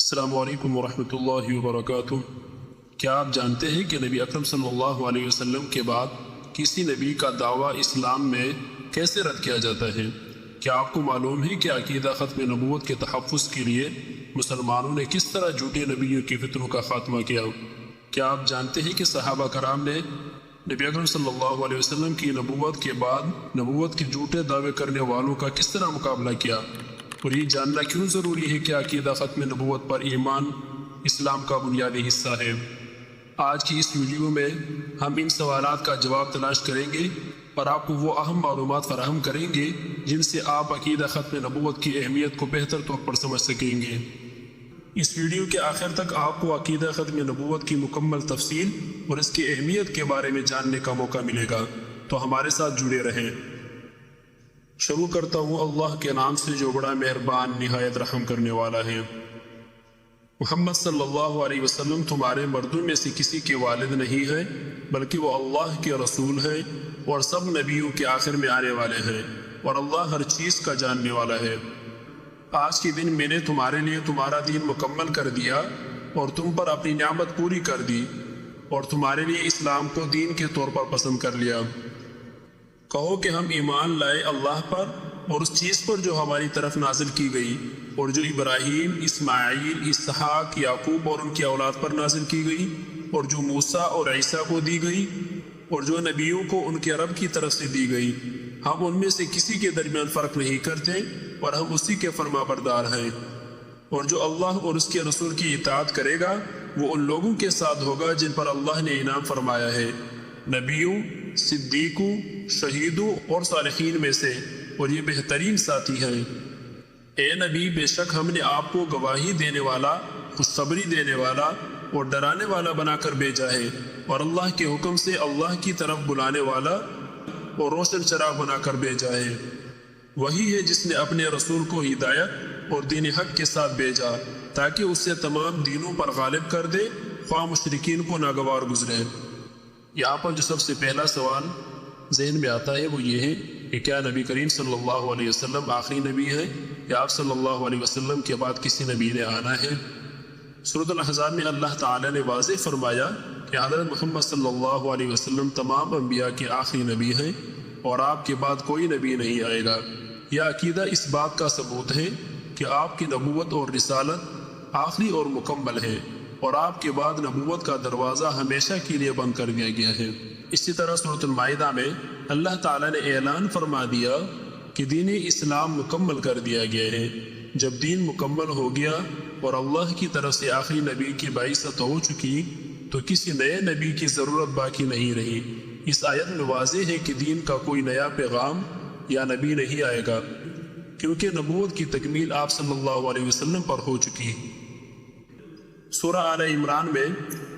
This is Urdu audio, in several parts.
السلام علیکم ورحمۃ اللہ وبرکاتہ۔ کیا آپ جانتے ہیں کہ نبی اکرم صلی اللہ علیہ وسلم کے بعد کسی نبی کا دعویٰ اسلام میں کیسے رد کیا جاتا ہے؟ کیا آپ کو معلوم ہے کہ عقیدہ ختم نبوت کے تحفظ کے لیے مسلمانوں نے کس طرح جھوٹے نبیوں کی فتنوں کا خاتمہ کیا؟ کیا آپ جانتے ہیں کہ صحابہ کرام نے نبی اکرم صلی اللہ علیہ وسلم کی نبوت کے بعد نبوت کے جھوٹے دعوے کرنے والوں کا کس طرح مقابلہ کیا؟ اور یہ جاننا کیوں ضروری ہے کہ عقیدہ ختم نبوت پر ایمان اسلام کا بنیادی حصہ ہے؟ آج کی اس ویڈیو میں ہم ان سوالات کا جواب تلاش کریں گے اور آپ کو وہ اہم معلومات فراہم کریں گے جن سے آپ عقیدہ ختم نبوت کی اہمیت کو بہتر طور پر سمجھ سکیں گے۔ اس ویڈیو کے آخر تک آپ کو عقیدہ ختم نبوت کی مکمل تفصیل اور اس کی اہمیت کے بارے میں جاننے کا موقع ملے گا، تو ہمارے ساتھ جڑے رہیں۔ شروع کرتا ہوں اللہ کے نام سے جو بڑا مہربان نہایت رحم کرنے والا ہے۔ محمد صلی اللہ علیہ وسلم تمہارے مردوں میں سے کسی کے والد نہیں ہیں، بلکہ وہ اللہ کے رسول ہیں اور سب نبیوں کے آخر میں آنے والے ہیں، اور اللہ ہر چیز کا جاننے والا ہے۔ آج کے دن میں نے تمہارے لیے تمہارا دین مکمل کر دیا اور تم پر اپنی نعمت پوری کر دی، اور تمہارے لیے اسلام کو دین کے طور پر پسند کر لیا۔ کہو کہ ہم ایمان لائے اللہ پر اور اس چیز پر جو ہماری طرف نازل کی گئی اور جو ابراہیم، اسماعیل، اسحاق، یعقوب اور ان کی اولاد پر نازل کی گئی، اور جو موسیٰ اور عیسیٰ کو دی گئی، اور جو نبیوں کو ان کے رب کی طرف سے دی گئی۔ ہم ان میں سے کسی کے درمیان فرق نہیں کرتے اور ہم اسی کے فرما بردار ہیں۔ اور جو اللہ اور اس کے رسول کی اطاعت کرے گا وہ ان لوگوں کے ساتھ ہوگا جن پر اللہ نے انعام فرمایا ہے، نبیوں، صدیقوں، شہیدوں اور صالحین میں سے، اور یہ بہترین ساتھی ہیں۔ اے نبی، بے شک ہم نے آپ کو گواہی دینے والا، خوشخبری دینے والا اور ڈرانے والا بنا کر بھیجا ہے، اور اللہ کے حکم سے اللہ کی طرف بلانے والا اور روشن چراغ بنا کر بھیجا ہے۔ وہی ہے جس نے اپنے رسول کو ہدایت اور دین حق کے ساتھ بھیجا تاکہ اس سے تمام دینوں پر غالب کر دے، خواہ مشرکین کو ناگوار گزرے۔ یہاں پر جو سب سے پہلا سوال ذہن میں آتا ہے وہ یہ ہے کہ کیا نبی کریم صلی اللہ علیہ وسلم آخری نبی ہے یا آپ صلی اللہ علیہ وسلم کے بعد کسی نبی نے آنا ہے؟ سورۃ الاحزاب میں اللہ تعالی نے واضح فرمایا کہ حضرت محمد صلی اللہ علیہ وسلم تمام انبیاء کے آخری نبی ہیں اور آپ کے بعد کوئی نبی نہیں آئے گا۔ یہ عقیدہ اس بات کا ثبوت ہے کہ آپ کی نبوت اور رسالت آخری اور مکمل ہے، اور آپ کے بعد نبوت کا دروازہ ہمیشہ کے لیے بند کر دیا گیا ہے۔ اسی طرح سورۃ المائدہ میں اللہ تعالیٰ نے اعلان فرما دیا کہ دین اسلام مکمل کر دیا گیا ہے۔ جب دین مکمل ہو گیا اور اللہ کی طرف سے آخری نبی کی بعثت ہو چکی تو کسی نئے نبی کی ضرورت باقی نہیں رہی۔ اس آیت میں واضح ہے کہ دین کا کوئی نیا پیغام یا نبی نہیں آئے گا، کیونکہ نبوت کی تکمیل آپ صلی اللہ علیہ وسلم پر ہو چکی۔ سورہ آل عمران میں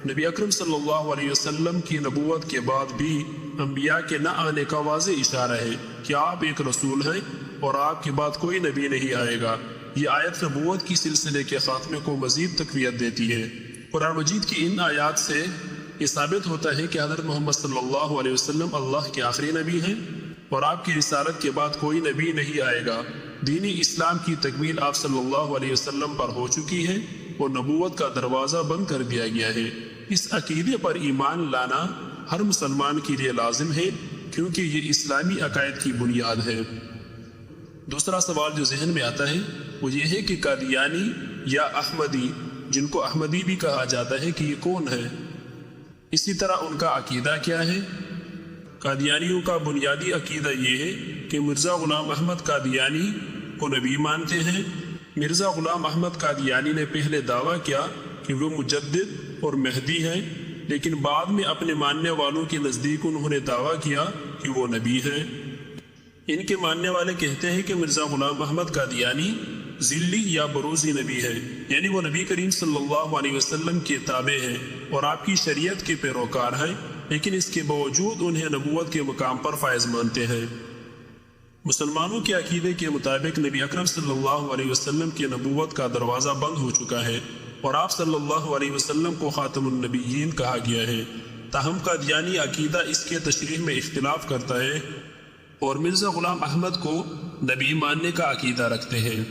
نبی اکرم صلی اللہ علیہ وسلم کی نبوت کے بعد بھی انبیاء کے نہ آنے کا واضح اشارہ ہے کہ آپ ایک رسول ہیں اور آپ کے بعد کوئی نبی نہیں آئے گا۔ یہ آیت نبوت کی سلسلے کے خاتمے کو مزید تقویت دیتی ہے۔ قرآن مجید کی ان آیات سے یہ ثابت ہوتا ہے کہ حضرت محمد صلی اللہ علیہ وسلم اللہ کے آخری نبی ہیں اور آپ کی رسالت کے بعد کوئی نبی نہیں آئے گا۔ دین اسلام کی تکمیل آپ صلی اللہ علیہ وسلم پر ہو چکی ہے اور نبوت کا دروازہ بند کر دیا گیا ہے۔ اس عقیدے پر ایمان لانا ہر مسلمان کے لیے لازم ہے، کیونکہ یہ اسلامی عقائد کی بنیاد ہے۔ دوسرا سوال جو ذہن میں آتا ہے وہ یہ ہے کہ قادیانی یا احمدی، جن کو احمدی بھی کہا جاتا ہے، کہ یہ کون ہے؟ اسی طرح ان کا عقیدہ کیا ہے؟ قادیانیوں کا بنیادی عقیدہ یہ ہے کہ مرزا غلام احمد قادیانی کو نبی مانتے ہیں۔ مرزا غلام احمد قادیانی نے پہلے دعویٰ کیا کہ وہ مجدد اور مہدی ہیں، لیکن بعد میں اپنے ماننے والوں کے نزدیک انہوں نے دعویٰ کیا کہ وہ نبی ہیں۔ ان کے ماننے والے کہتے ہیں کہ مرزا غلام احمد قادیانی ذلی یا بروزی نبی ہے، یعنی وہ نبی کریم صلی اللہ علیہ وسلم کے تابع ہیں اور آپ کی شریعت کے پیروکار ہیں، لیکن اس کے باوجود انہیں نبوت کے مقام پر فائز مانتے ہیں۔ مسلمانوں کے عقیدے کے مطابق نبی اکرم صلی اللہ علیہ وسلم کی نبوت کا دروازہ بند ہو چکا ہے اور آپ صلی اللہ علیہ وسلم کو خاتم النبیین کہا گیا ہے۔ تاہم قادیانی عقیدہ اس کے تشریح میں اختلاف کرتا ہے اور مرزا غلام احمد کو نبی ماننے کا عقیدہ رکھتے ہیں۔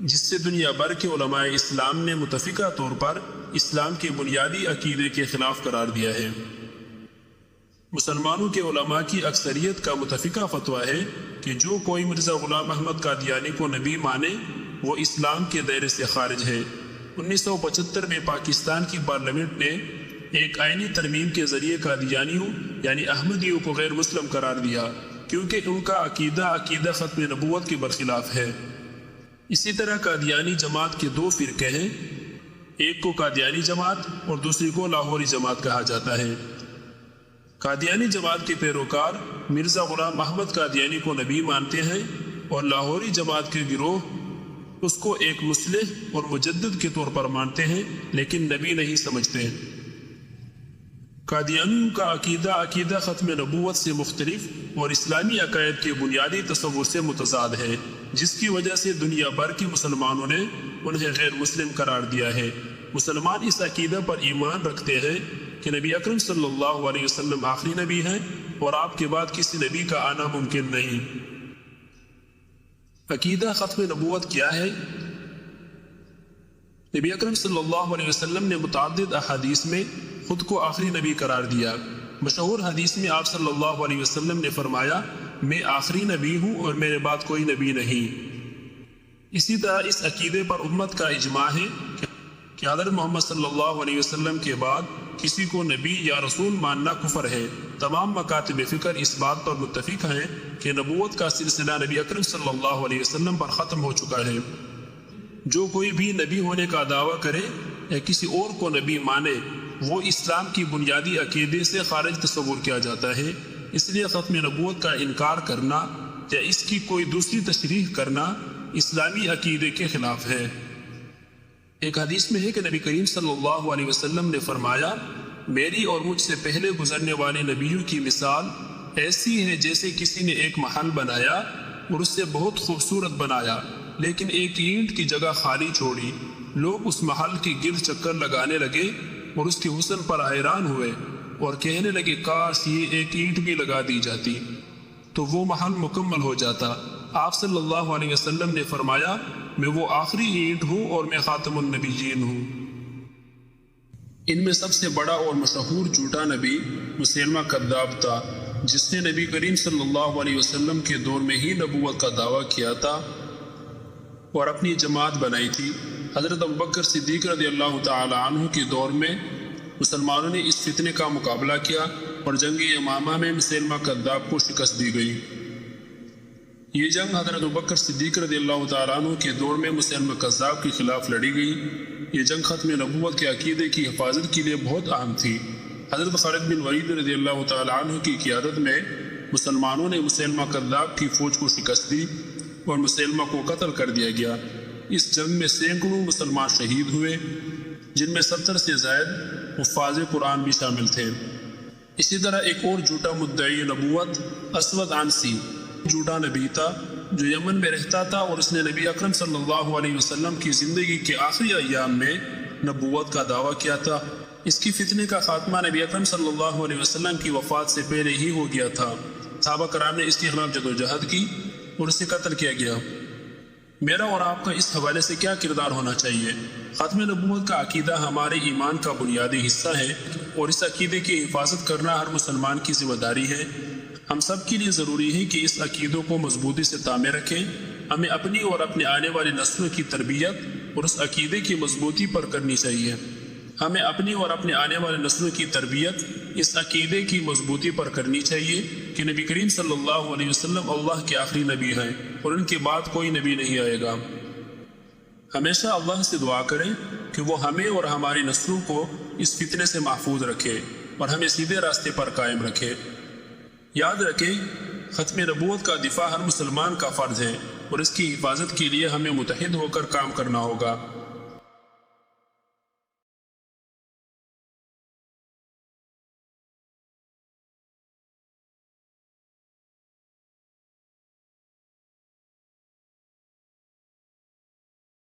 جس سے دنیا بھر کے علماء اسلام نے متفقہ طور پر اسلام کے بنیادی عقیدے کے خلاف قرار دیا ہے۔ مسلمانوں کے علماء کی اکثریت کا متفقہ فتویٰ ہے کہ جو کوئی مرزا غلام احمد قادیانی کو نبی مانے وہ اسلام کے دائرے سے خارج ہے۔ 1975 میں پاکستان کی پارلیمنٹ نے ایک آئینی ترمیم کے ذریعے قادیانیوں یعنی احمدیوں کو غیر مسلم قرار دیا کیونکہ ان کا عقیدہ ختم نبوت کے برخلاف ہے۔ اسی طرح قادیانی جماعت کے دو فرقے ہیں، ایک کو قادیانی جماعت اور دوسری کو لاہوری جماعت کہا جاتا ہے۔ قادیانی جماعت کے پیروکار مرزا غلام احمد قادیانی کو نبی مانتے ہیں اور لاہوری جماعت کے گروہ اس کو ایک مصلح اور مجدد کے طور پر مانتے ہیں لیکن نبی نہیں سمجھتے۔ قادیانیوں کا عقیدہ ختم نبوت سے مختلف اور اسلامی عقائد کے بنیادی تصور سے متضاد ہے، جس کی وجہ سے دنیا بھر کے مسلمانوں نے انہیں غیر مسلم قرار دیا ہے۔ مسلمان اس عقیدہ پر ایمان رکھتے ہیں کہ نبی اکرم صلی اللہ علیہ وسلم آخری نبی ہیں اور آپ کے بعد کسی نبی کا آنا ممکن نہیں۔ عقیدہ ختم نبوت کیا ہے؟ نبی اکرم صلی اللہ علیہ وسلم نے متعدد احادیث میں خود کو آخری نبی قرار دیا۔ مشہور حدیث میں آپ صلی اللہ علیہ وسلم نے فرمایا، میں آخری نبی ہوں اور میرے بعد کوئی نبی نہیں۔ اسی طرح اس عقیدے پر امت کا اجماع ہے کہ حضرت محمد صلی اللہ علیہ وسلم کے بعد کسی کو نبی یا رسول ماننا کفر ہے۔ تمام مکاتب فکر اس بات پر متفق ہیں کہ نبوت کا سلسلہ نبی اکرم صلی اللہ علیہ وسلم پر ختم ہو چکا ہے۔ جو کوئی بھی نبی ہونے کا دعویٰ کرے یا کسی اور کو نبی مانے وہ اسلام کی بنیادی عقیدے سے خارج تصور کیا جاتا ہے۔ اس لیے ختم نبوت کا انکار کرنا یا اس کی کوئی دوسری تشریح کرنا اسلامی عقیدے کے خلاف ہے۔ ایک حدیث میں ہے کہ نبی کریم صلی اللہ علیہ وسلم نے فرمایا، میری اور مجھ سے پہلے گزرنے والے نبیوں کی مثال ایسی ہے جیسے کسی نے ایک محل بنایا اور اس سے بہت خوبصورت بنایا لیکن ایک اینٹ کی جگہ خالی چھوڑی۔ لوگ اس محل کے گرد چکر لگانے لگے اور اس کے حسن پر حیران ہوئے اور کہنے لگے کاش یہ ایک اینٹ بھی لگا دی جاتی تو وہ محل مکمل ہو جاتا۔ آپ صلی اللہ علیہ وسلم نے فرمایا، میں وہ آخری اینٹ ہوں اور میں خاتم النبیین ہوں۔ ان میں سب سے بڑا اور مشہور جھوٹا نبی مسیلمہ کذاب تھا، جس نے نبی کریم صلی اللہ علیہ وسلم کے دور میں ہی نبوت کا دعویٰ کیا تھا اور اپنی جماعت بنائی تھی۔ حضرت ابوبکر صدیق رضی اللہ تعالی عنہ کے دور میں مسلمانوں نے اس فتنے کا مقابلہ کیا اور جنگ یمامہ میں مسیلمہ کذاب کو شکست دی گئی۔ یہ جنگ حضرت ابوبکر صدیق رضی اللہ تعالیٰ عنہ کے دور میں مسیلمہ کذاب کے خلاف لڑی گئی۔ یہ جنگ ختم نبوت کے عقیدے کی حفاظت کے لیے بہت اہم تھی۔ حضرت خالد بن ولید رضی اللہ تعالیٰ عنہ کی قیادت میں مسلمانوں نے مسیلمہ کذاب کی فوج کو شکست دی اور مسیلمہ کو قتل کر دیا گیا۔ اس جنگ میں سینکڑوں مسلمان شہید ہوئے، جن میں 70 سے زائد حفاظ قرآن بھی شامل تھے۔ اسی طرح ایک اور جھوٹا مدعی نبوت اسود عنسی جھوٹا نبی تھا جو یمن میں رہتا تھا اور اس نے نبی اکرم صلی اللہ علیہ وسلم کی زندگی کے آخری ایام میں نبوت کا دعویٰ کیا تھا۔ اس کی فتنے کا خاتمہ نبی اکرم صلی اللہ علیہ وسلم کی وفات سے پہلے ہی ہو گیا تھا۔ صحابہ کرام نے اس کے خلاف جدوجہد کی اور اسے قتل کیا گیا۔ میرا اور آپ کا اس حوالے سے کیا کردار ہونا چاہیے؟ ختم نبوت کا عقیدہ ہمارے ایمان کا بنیادی حصہ ہے اور اس عقیدے کی حفاظت کرنا ہر مسلمان کی ذمہ داری ہے۔ ہم سب کے لیے ضروری ہے کہ اس عقیدوں کو مضبوطی سے تامے رکھیں۔ ہمیں اپنی اور اپنے آنے والی نسلوں کی تربیت اور اس عقیدے کی مضبوطی پر کرنی چاہیے۔ ہمیں اپنی اور اپنے آنے والے نسلوں کی تربیت اس عقیدے کی مضبوطی پر کرنی چاہیے کہ نبی کریم صلی اللہ علیہ وسلم اللہ کے آخری نبی ہیں اور ان کے بعد کوئی نبی نہیں آئے گا۔ ہمیشہ اللہ سے دعا کریں کہ وہ ہمیں اور ہماری نسلوں کو اس فتنے سے محفوظ رکھے اور ہمیں سیدھے راستے پر قائم رکھے۔ یاد رکھیں، ختم نبوت کا دفاع ہر مسلمان کا فرض ہے اور اس کی حفاظت کے لیے ہمیں متحد ہو کر کام کرنا ہوگا۔